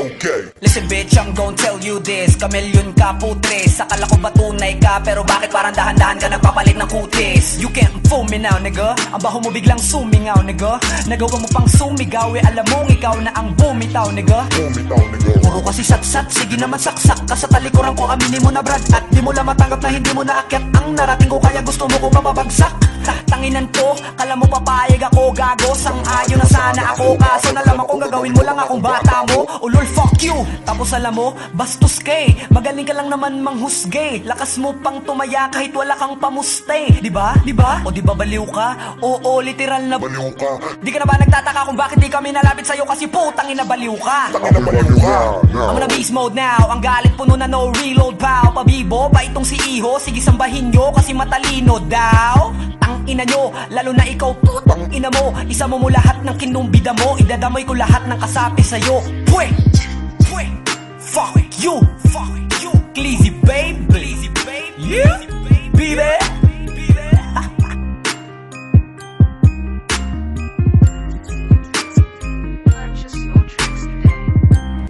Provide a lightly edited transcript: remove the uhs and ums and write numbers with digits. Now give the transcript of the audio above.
Okay. Listen bitch, I'm gon' tell you this. Kamilyon ka putres, akala ko ba tunay ka, pero bakit parang dahan-dahan ka nagpapalit ng kutis? You can't fool me now nigga, ang baho mo biglang sumingaw nigga. Nagawa mo pang sumigaw, alam mong ikaw na ang bumitaw nigga. Bumitaw nigga. Puro kasi satsat, sige naman saksak ka sa talikuran ko, aminin mo na brad. At di mo lang matanggap na hindi mo naakyat ang narating ko, kaya gusto mo ko mapabagsak. Tanginan to, kala mo papayag ako, gago. Sang-ayon na sana ako, kaso nalaman kong gagawin mo lang akong bata mo. Ulol, fuck you. Tapos alam mo, bastos kay, magaling ka lang naman manghusgay. Lakas mo pang tumaya kahit wala kang pamuste. Diba? Diba? O diba baliw ka? Oo, literal na Baliw ka. Di ka na ba nagtataka kung bakit di kami nalapit sa'yo, kasi putang ina baliw ka. Tangina baliw ka. I'm on a beast mode now, ang galit puno na no reload pow. Pabibo ba itong si Iho? Sige sambahin nyo kasi matalino daw. Tang ina nyo, lalo na ikaw putang ina mo. Isa mo lahat ng kinumbida mo, idadamay ko lahat ng kasapi sa'yo. Pwe!